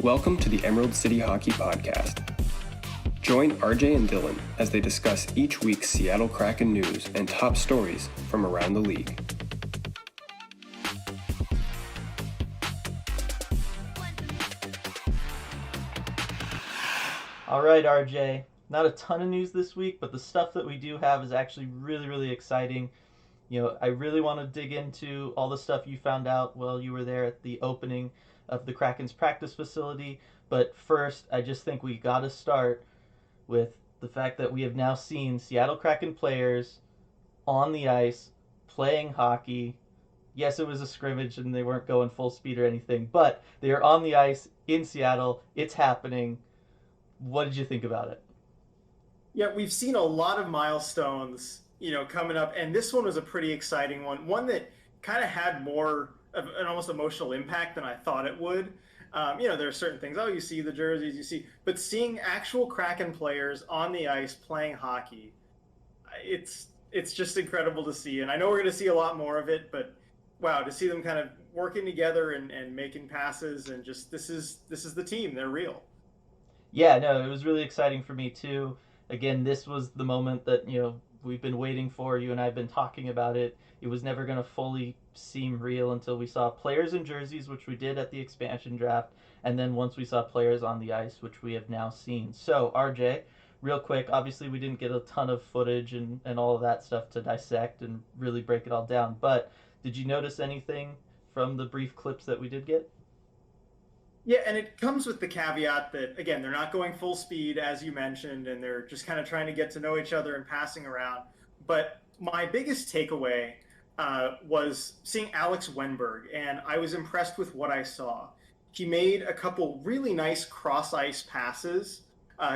Welcome to the Emerald City Hockey Podcast. Join RJ and Dylan as they discuss each week's Seattle Kraken news and top stories from around the league. All right, RJ. Not a ton of news this week, but the stuff that we do have is actually really, really exciting. I really want to dig into all the stuff you found out while you were there at the opening of the Kraken's practice facility. But first, I just think we got to start with the fact that we have now seen Seattle Kraken players on the ice playing hockey. Yes, it was a scrimmage and they weren't going full speed or anything, but they are on the ice in Seattle. It's happening. What did you think about it? Yeah, we've seen a lot of milestones, coming up, and this one was a pretty exciting one that kind of had more of an almost emotional impact than I thought it would. There are certain things, you see the jerseys, but seeing actual Kraken players on the ice playing hockey, it's just incredible to see. And I know we're going to see a lot more of it, but wow, to see them kind of working together and making passes and just this is the team. They're real. Yeah, no, it was really exciting for me too. Again, this was the moment that, we've been waiting for. You and I have been talking about it. It was never going to fully seem real until we saw players in jerseys, which we did at the expansion draft, and then once we saw players on the ice, which we have now seen. So, RJ, real quick, obviously we didn't get a ton of footage and all of that stuff to dissect and really break it all down, but did you notice anything from the brief clips that we did get? Yeah, and it comes with the caveat that, again, they're not going full speed, as you mentioned, and they're just kind of trying to get to know each other and passing around. But my biggest takeaway was seeing Alex Wennberg, and I was impressed with what I saw. He made a couple really nice cross-ice passes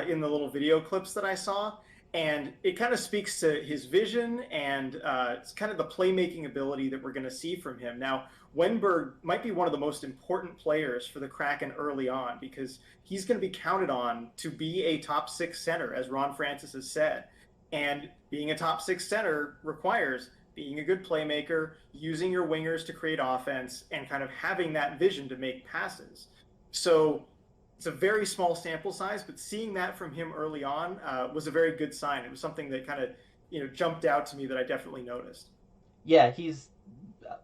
in the little video clips that I saw, and it kind of speaks to his vision and it's kind of the playmaking ability that we're going to see from him. Now, Wennberg might be one of the most important players for the Kraken early on because he's going to be counted on to be a top six center, as Ron Francis has said. And being a top six center requires being a good playmaker, using your wingers to create offense, and kind of having that vision to make passes. So it's a very small sample size, but seeing that from him early on was a very good sign. It was something that kind of, jumped out to me that I definitely noticed. Yeah, he's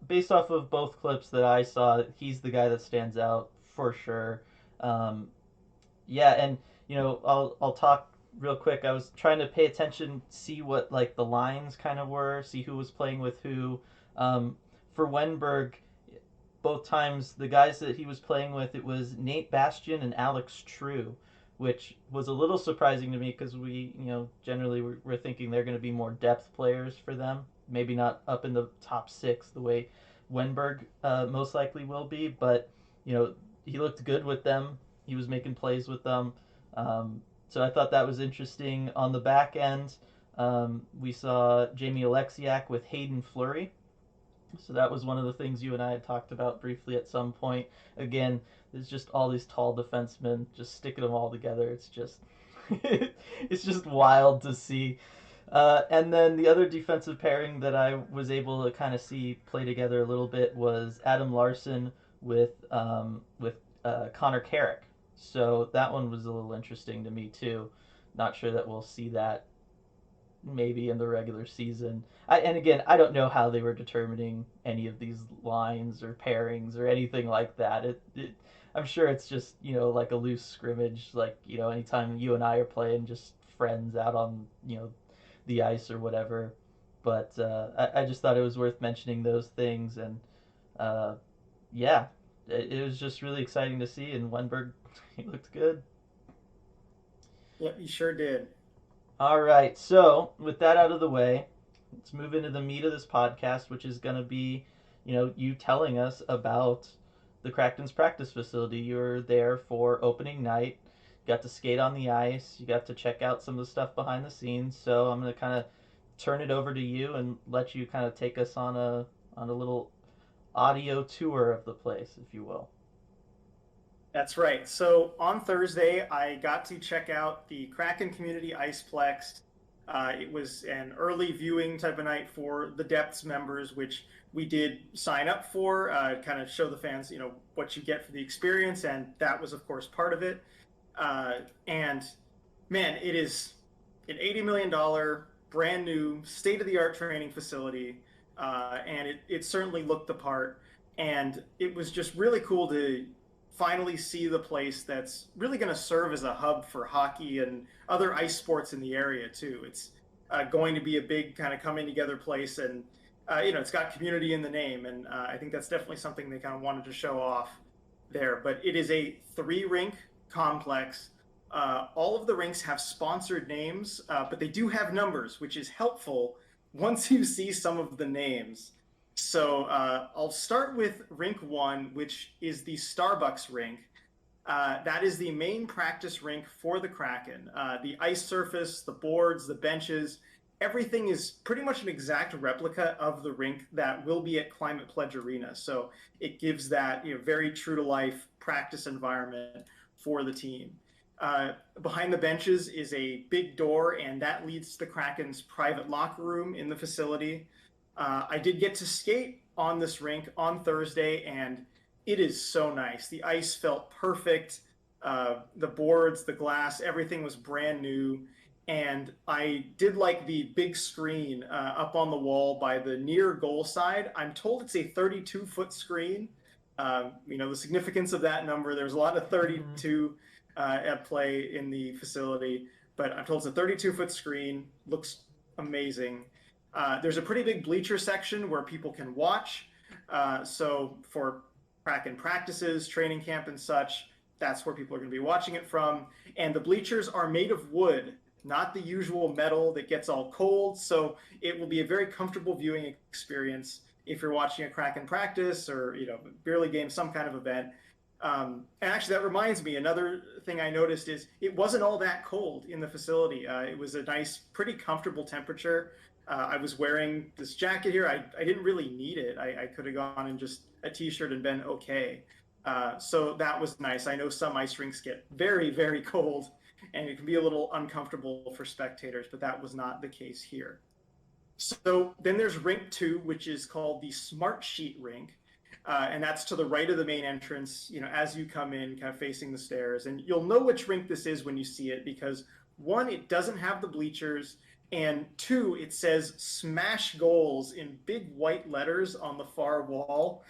based off of both clips that I saw, he's the guy that stands out for sure. Yeah, and I'll talk real quick. I was trying to pay attention, see what like the lines kind of were, see who was playing with who. For Wennberg, both times the guys that he was playing with, it was Nate Bastian and Alex True, which was a little surprising to me because we, generally we're thinking they're going to be more depth players for them. Maybe not up in the top six the way Wennberg most likely will be, but he looked good with them. He was making plays with them, so I thought that was interesting. On the back end, we saw Jamie Alexiak with Hayden Fleury. So that was one of the things you and I had talked about briefly at some point. Again, there's just all these tall defensemen, just sticking them all together. It's just, it's just wild to see. And then the other defensive pairing that I was able to kind of see play together a little bit was Adam Larson with Connor Carrick. So that one was a little interesting to me too. Not sure that we'll see that maybe in the regular season. And again, I don't know how they were determining any of these lines or pairings or anything like that. I'm sure it's just like a loose scrimmage, like anytime you and I are playing, just friends out on the ice or whatever. But I just thought it was worth mentioning those things, and yeah, it was just really exciting to see. And Wennberg, he looked good. Yep, you sure did. All right, so with that out of the way, let's move into the meat of this podcast, which is going to be, you telling us about the Kraken's practice facility. You were there for opening night, got to skate on the ice, you got to check out some of the stuff behind the scenes. So I'm going to kind of turn it over to you and let you kind of take us on a little audio tour of the place, if you will. That's right. So on Thursday, I got to check out the Kraken Community Iceplex. It was an early viewing type of night for the Depths members, which we did sign up for, kind of show the fans, what you get for the experience, and that was, of course, part of it. And man, it is an $80 million brand new state-of-the-art training facility, and it certainly looked the part. And it was just really cool to finally see the place that's really going to serve as a hub for hockey and other ice sports in the area too. It's going to be a big kind of coming together place, and it's got community in the name, and I think that's definitely something they kind of wanted to show off there. But it is a 3-rink complex. All of the rinks have sponsored names, but they do have numbers, which is helpful once you see some of the names. So I'll start with Rink 1, which is the Starbucks rink. That is the main practice rink for the Kraken. The ice surface, the boards, the benches, everything is pretty much an exact replica of the rink that will be at Climate Pledge Arena. So it gives that very true to life practice environment for the team. Behind the benches is a big door, and that leads to the Kraken's private locker room in the facility. I did get to skate on this rink on Thursday, and it is so nice. The ice felt perfect. The boards, the glass, everything was brand new. And I did like the big screen up on the wall by the near goal side. I'm told it's a 32-foot screen. The significance of that number, there's a lot of 32 at play in the facility, but I'm told it's a 32-foot screen. Looks amazing. There's a pretty big bleacher section where people can watch. So for Kraken practices, training camp and such, that's where people are going to be watching it from. And the bleachers are made of wood, not the usual metal that gets all cold. So it will be a very comfortable viewing experience if you're watching a Kraken practice or, beer league game, some kind of event. And actually, that reminds me, another thing I noticed is it wasn't all that cold in the facility. It was a nice, pretty comfortable temperature. I was wearing this jacket here. I didn't really need it. I could have gone in just a t-shirt and been okay. So that was nice. I know some ice rinks get very, very cold, and it can be a little uncomfortable for spectators, but that was not the case here. So then there's Rink 2, which is called the Smart Sheet Rink. And that's to the right of the main entrance, as you come in, kind of facing the stairs. And you'll know which rink this is when you see it, because 1, it doesn't have the bleachers, and 2, it says Smash Goals in big white letters on the far wall.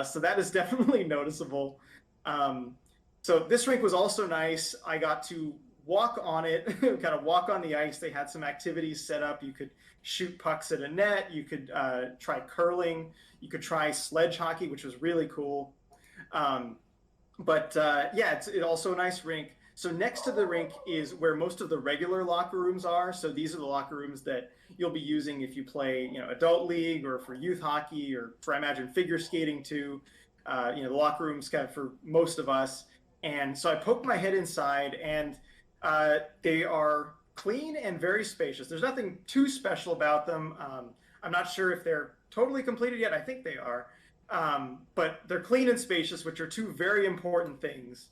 So that is definitely noticeable. So this rink was also nice. I got to walk on it, kind of walk on the ice. They had some activities set up. You could shoot pucks at a net. You could try curling. You could try sledge hockey, which was really cool. It's also a nice rink. So next to the rink is where most of the regular locker rooms are. So these are the locker rooms that you'll be using if you play, adult league or for youth hockey or for, I imagine, figure skating too. The locker rooms kind of for most of us. And so I poked my head inside, and they are clean and very spacious. There's nothing too special about them. I'm not sure if they're totally completed yet. I think they are. But they're clean and spacious, which are two very important things.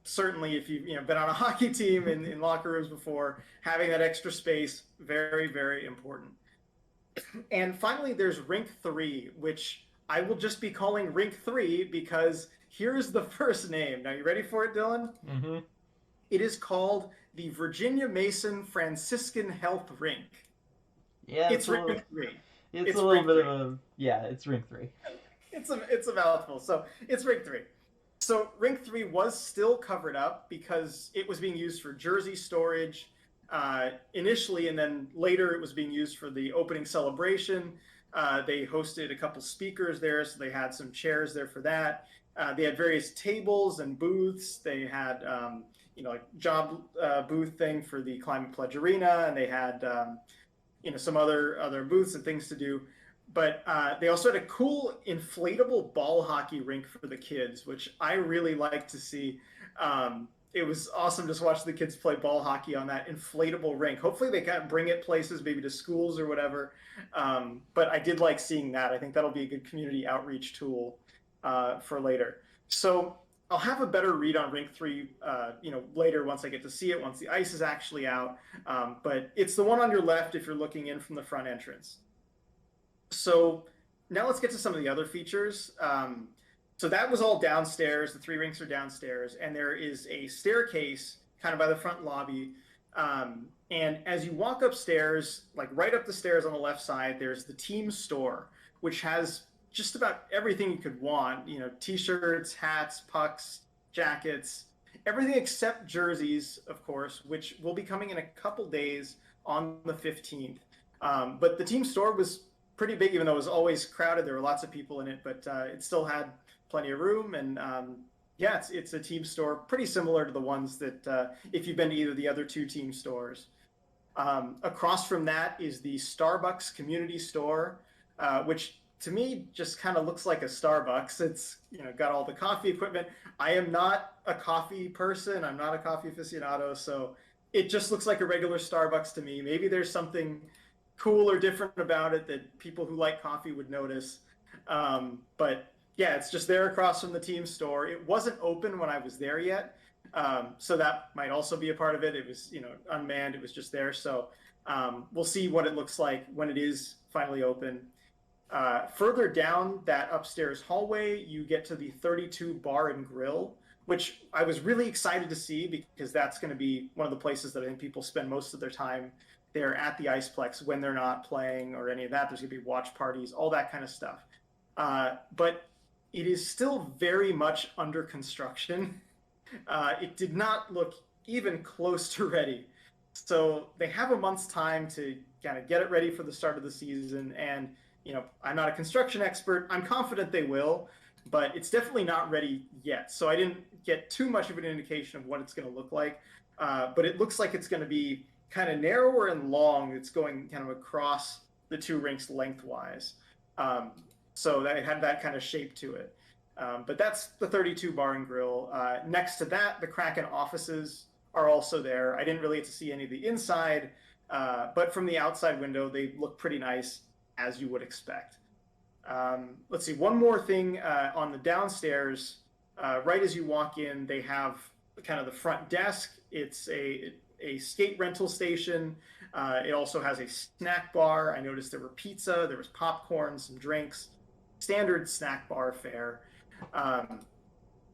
Certainly, if you've been on a hockey team in locker rooms before, having that extra space, very, very important. And finally, there's Rink 3, which I will just be calling Rink 3 because here's the first name. Now, you ready for it, Dylan? Mm-hmm. It is called the Virginia Mason Franciscan Health Rink. Yeah, it's Rink 3. It's a little bit of a... Yeah, it's Rink 3. It's a mouthful. So it's Rink 3. So Rink 3 was still covered up because it was being used for jersey storage initially, and then later it was being used for the opening celebration. They hosted a couple speakers there, so they had some chairs there for that. They had various tables and booths. They had a job booth thing for the Climate Pledge Arena, and they had some other booths and things to do. But they also had a cool inflatable ball hockey rink for the kids, which I really like to see. It was awesome to watch the kids play ball hockey on that inflatable rink. Hopefully they kind of bring it places, maybe to schools or whatever. But I did like seeing that. I think that'll be a good community outreach tool for later. So I'll have a better read on Rink 3, later once I get to see it, once the ice is actually out. But it's the one on your left if you're looking in from the front entrance. So now let's get to some of the other features. So that was all downstairs. The 3 rinks are downstairs, and there is a staircase kind of by the front lobby. And as you walk upstairs, like right up the stairs on the left side, there's the team store, which has just about everything you could want. T-shirts, hats, pucks, jackets, everything except jerseys, of course, which will be coming in a couple days on the 15th. But the team store was pretty big, even though it was always crowded. There were lots of people in it, but it still had plenty of room. And yeah, it's a team store pretty similar to the ones that if you've been to either of the other 2 team stores. Across from that is the Starbucks community store, which to me just kind of looks like a Starbucks. It's got all the coffee equipment. I am not a coffee person. I'm not a coffee aficionado, so it just looks like a regular Starbucks to me. Maybe there's something cool or different about it that people who like coffee would notice. But yeah, it's just there across from the team store. It wasn't open when I was there yet, so that might also be a part of it. It was unmanned. It was just there. So we'll see what it looks like when it is finally open. Further down that upstairs hallway, you get to the 32 Bar and Grill, which I was really excited to see because that's going to be one of the places that I think people spend most of their time there at the Iceplex when they're not playing or any of that. There's going to be watch parties, all that kind of stuff. But it is still very much under construction. It did not look even close to ready. So they have a month's time to kind of get it ready for the start of the season. And I'm not a construction expert. I'm confident they will, but it's definitely not ready yet. So I didn't get too much of an indication of what it's going to look like. But it looks like it's going to be kind of narrower and long. It's going kind of across the 2 rinks lengthwise. So that it had that kind of shape to it. But that's the 32 Bar and Grill. Next to that, the Kraken offices are also there. I didn't really get to see any of the inside, but from the outside window, they look pretty nice, as you would expect. Let's see, one more thing on the downstairs. Right as you walk in, they have kind of the front desk. It's a skate rental station. It also has a snack bar. I noticed there were pizza, there was popcorn, some drinks, standard snack bar fare.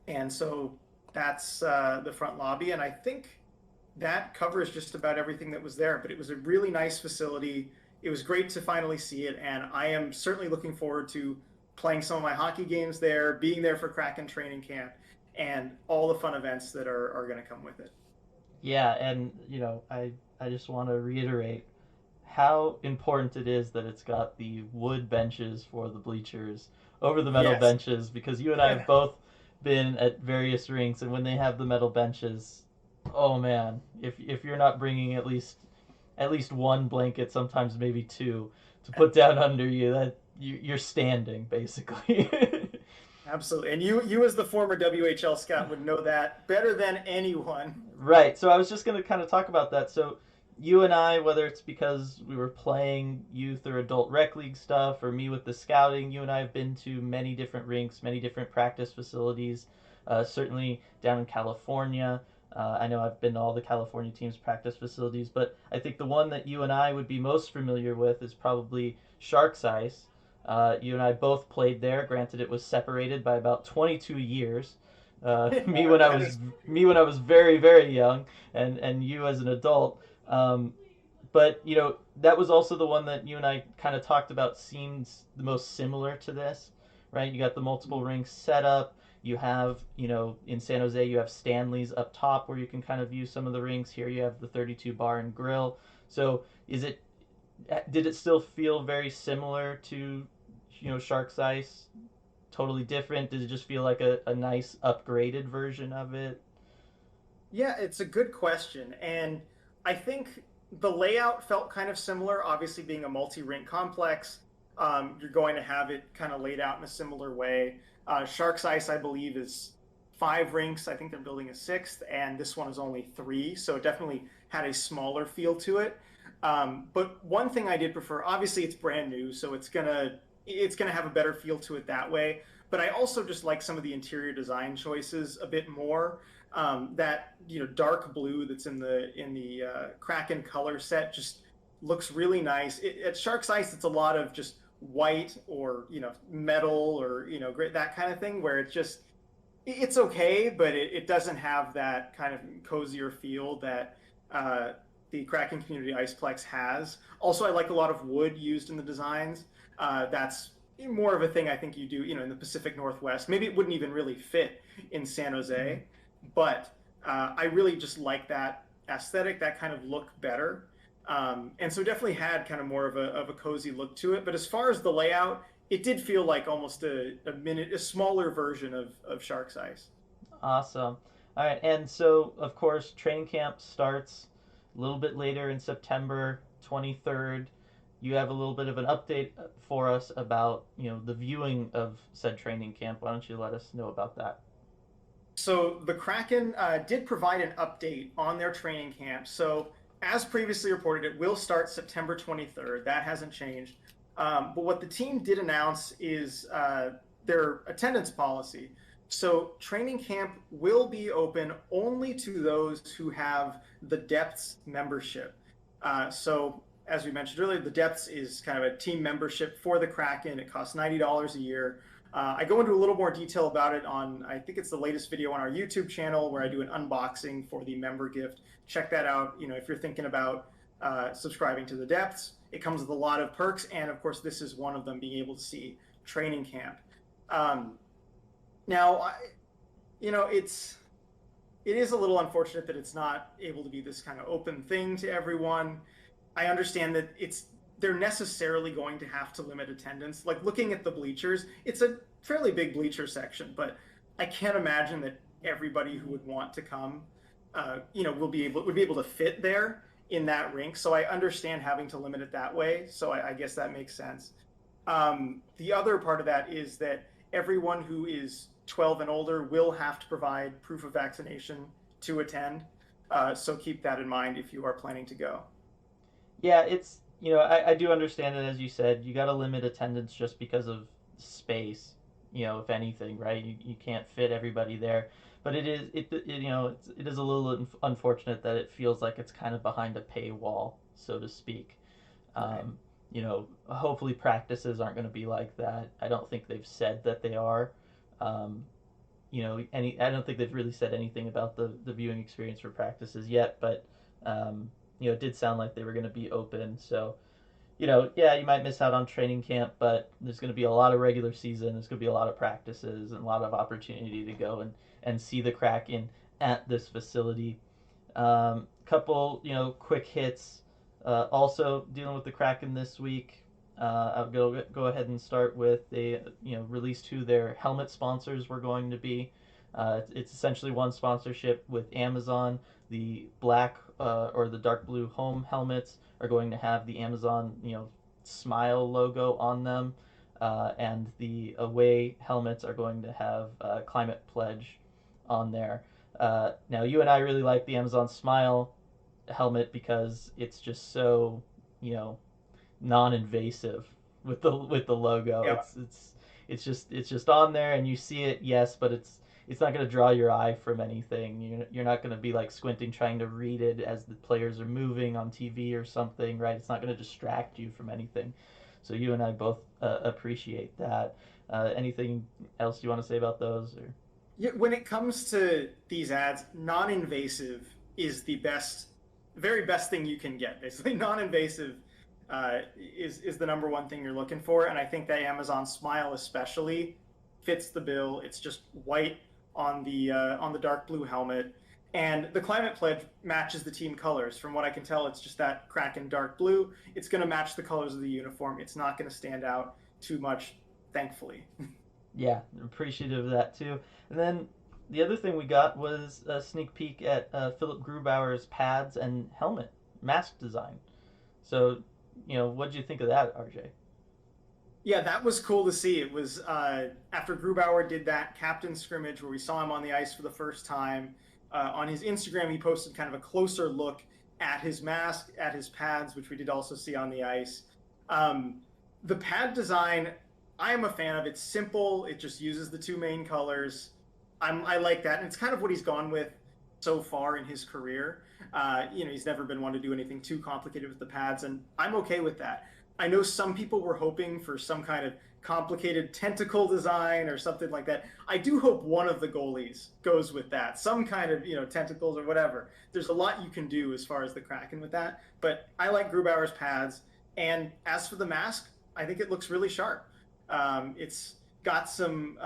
And so that's the front lobby. And I think that covers just about everything that was there. But it was a really nice facility. It was great to finally see it. And I am certainly looking forward to playing some of my hockey games there, being there for Kraken training camp, and all the fun events that are going to come with it. Yeah, and I just want to reiterate how important it is that it's got the wood benches for the bleachers over the metal benches, because you and I have both been at various rinks, and when they have the metal benches, oh man, if you're not bringing at least one blanket, sometimes maybe 2, to put down under you, that you're standing basically. Absolutely. And you as the former WHL scout would know that better than anyone. Right. So I was just going to kind of talk about that. So you and I, whether it's because we were playing youth or adult rec league stuff, or me with the scouting, you and I have been to many different rinks, many different practice facilities, certainly down in California. I know I've been to all the California teams' practice facilities, but I think the one that you and I would be most familiar with is probably Sharks Ice. You and I both played there. Granted, it was separated by about 22 years. Me when I was very, very young, and you as an adult. But that was also the one that you and I kind of talked about seems the most similar to this, right? You got the multiple rinks set up. You have, in San Jose, you have Stanley's up top where you can kind of view some of the rinks. Here you have the 32 Bar and Grill. So did it still feel very similar to Sharks Ice? Totally different? Did it just feel like a nice upgraded version of it? Yeah, it's a good question. And I think the layout felt kind of similar. Obviously, being a multi-rink complex, you're going to have it kind of laid out in a similar way. Sharks Ice, I believe, is 5 rinks. I think they're building a 6th, and this one is only 3. So it definitely had a smaller feel to it. But one thing I did prefer, obviously it's brand new, so it's going to it's going to have a better feel to it that way. But I also just like some of the interior design choices a bit more. That dark blue that's in the Kraken color set just looks really nice. At Shark's Ice, it's a lot of just white or metal or that kind of thing, where it's okay, but it doesn't have that kind of cozier feel that the Kraken Community Iceplex has. Also, I like a lot of wood used in the designs. That's more of a thing I think you do, in the Pacific Northwest. Maybe it wouldn't even really fit in San Jose, but I really just like that aesthetic, that kind of look better. And so definitely had kind of more of a cozy look to it. But as far as the layout, it did feel like almost a smaller version of Shark's Ice. Awesome. All right, and so of course training camp starts a little bit later in September 23rd. You have a little bit of an update for us about the viewing of said training camp. Why don't you let us know about that? So the Kraken did provide an update on their training camp. So as previously reported, it will start September 23rd. That hasn't changed. But what the team did announce is their attendance policy. So training camp will be open only to those who have the Depths membership. So as we mentioned earlier, the Depths is kind of a team membership for the Kraken. It costs $90 a year. I go into a little more detail about it on, I think it's the latest video on our YouTube channel where I do an unboxing for the member gift. Check that out. If you're thinking about subscribing to the Depths, it comes with a lot of perks, and of course, this is one of them: being able to see training camp. Now, it is a little unfortunate that it's not able to be this kind of open thing to everyone. I understand that they're necessarily going to have to limit attendance. Like looking at the bleachers, it's a fairly big bleacher section, but I can't imagine that everybody who would want to come, would be able to fit there in that rink. So I understand having to limit it that way. So I guess that makes sense. The other part of that is that everyone who is 12 and older will have to provide proof of vaccination to attend. So keep that in mind if you are planning to go. Yeah, it's I do understand it. As you said, you got to limit attendance just because of space. If anything, right? You can't fit everybody there. But it is it is a little unfortunate that it feels like it's kind of behind a paywall, so to speak. Right. Hopefully practices aren't going to be like that. I don't think they've said that they are. Um, I don't think they've really said anything about the viewing experience for practices yet, but it did sound like they were going to be open. So, yeah, you might miss out on training camp, but there's going to be a lot of regular season. There's going to be a lot of practices and a lot of opportunity to go and see the Kraken at this facility. Couple, quick hits. Also dealing with the Kraken this week. I'll go ahead and start with they released who their helmet sponsors were going to be. It's essentially one sponsorship with Amazon. The black or the dark blue home helmets are going to have the Amazon smile logo on them, and the away helmets are going to have Climate Pledge on there. Now you and I really like the Amazon Smile helmet because it's just so you know non-invasive with the logo. Yeah. It's just on there and you see it, yes, but it's not going to draw your eye from anything. You're not going to be like squinting trying to read it as the players are moving on TV or something, right? It's not going to distract you from anything. So you and I both appreciate that. Anything else you want to say about those? Or Yeah, when it comes to these ads, non-invasive is the very best thing you can get. Basically, non-invasive is the number one thing you're looking for, and I think that Amazon Smile especially fits the bill. It's just white on the dark blue helmet, and the Climate Pledge matches the team colors. From what I can tell, it's just that Kraken dark blue. It's going to match the colors of the uniform. It's not going to stand out too much, thankfully. yeah, appreciative of that too. And then the other thing we got was a sneak peek at Philip Grubauer's pads and helmet mask design. So, what did you think of that, RJ? Yeah, that was cool to see. It was after Grubauer did that captain scrimmage where we saw him on the ice for the first time. On his Instagram, he posted kind of a closer look at his mask, at his pads, which we did also see on the ice. The pad design, I am a fan of it. It's simple. It just uses the two main colors. I like that, and it's kind of what he's gone with so far in his career. He's never been one to do anything too complicated with the pads, and I'm okay with that. I know some people were hoping for some kind of complicated tentacle design or something like that. I do hope one of the goalies goes with that, some kind of tentacles or whatever. There's a lot you can do as far as the Kraken with that, but I like Grubauer's pads. And as for the mask, I think it looks really sharp. It's got some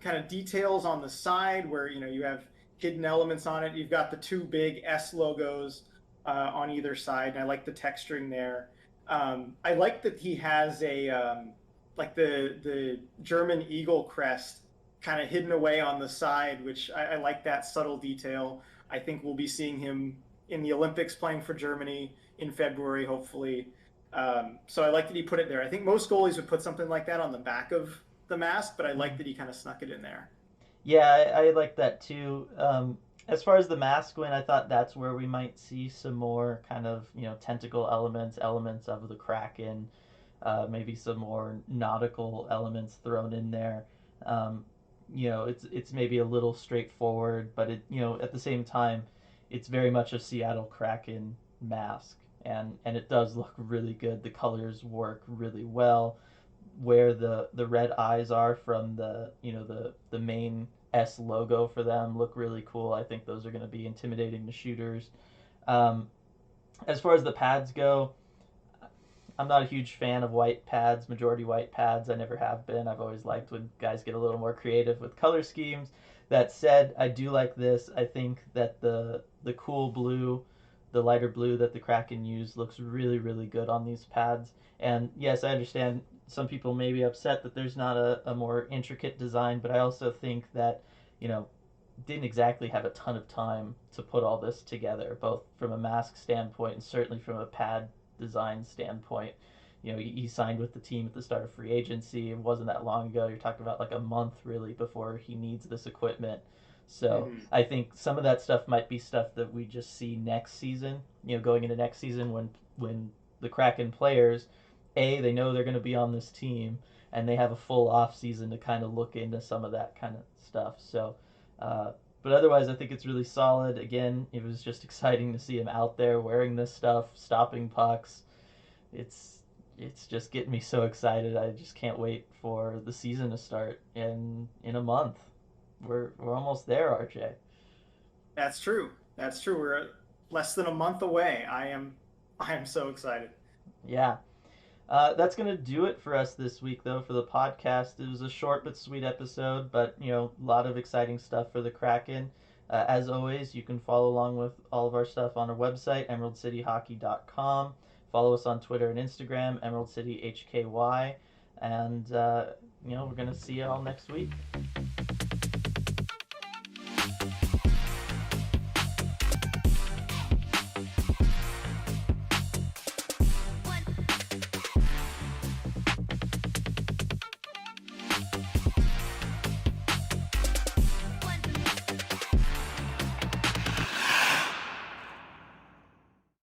kind of details on the side where you have hidden elements on it. You've got the two big S logos on either side, and I like the texturing there. I like that he has a like the German eagle crest kind of hidden away on the side, which I like that subtle detail. I think we'll be seeing him in the Olympics playing for Germany in February, hopefully. So I like that he put it there. I think most goalies would put something like that on the back of the mask, but I like that he kind of snuck it in there. Yeah, I like that too. As far as the mask went, I thought that's where we might see some more kind of tentacle elements of the Kraken, maybe some more nautical elements thrown in there. Um, it's maybe a little straightforward, but at the same time, it's very much a Seattle Kraken mask, and it does look really good. The colors work really well. Where the red eyes are from the main S logo for them look really cool. I think those are going to be intimidating to shooters. Um, as far as the pads go, I'm not a huge fan of white pads, majority white pads. I never have been. I've always liked when guys get a little more creative with color schemes. That said, I do like this. I think that the cool blue, the lighter blue that the Kraken used looks really, really good on these pads. And yes, I understand some people may be upset that there's not a more intricate design, but I also think that, you know, didn't exactly have a ton of time to put all this together, both from a mask standpoint and certainly from a pad design standpoint. He signed with the team at the start of free agency. It wasn't that long ago. You're talking about like a month really before he needs this equipment. So Mm-hmm. I think some of that stuff might be stuff that we just see next season. Going into next season when the Kraken players, they know they're going to be on this team and they have a full off season to kind of look into some of that kind of stuff. So uh, but otherwise, I think it's really solid. Again, it was just exciting to see him out there wearing this stuff, stopping pucks. It's it's just getting me so excited. I just can't wait for the season to start in a month. We're almost there, RJ. That's true. That's true. We're less than a month away. I am so excited. Yeah. That's going to do it for us this week, though, for the podcast. It was a short but sweet episode, but, a lot of exciting stuff for the Kraken. As always, you can follow along with all of our stuff on our website, emeraldcityhockey.com. Follow us on Twitter and Instagram, EmeraldCityHKY. And, we're going to see you all next week.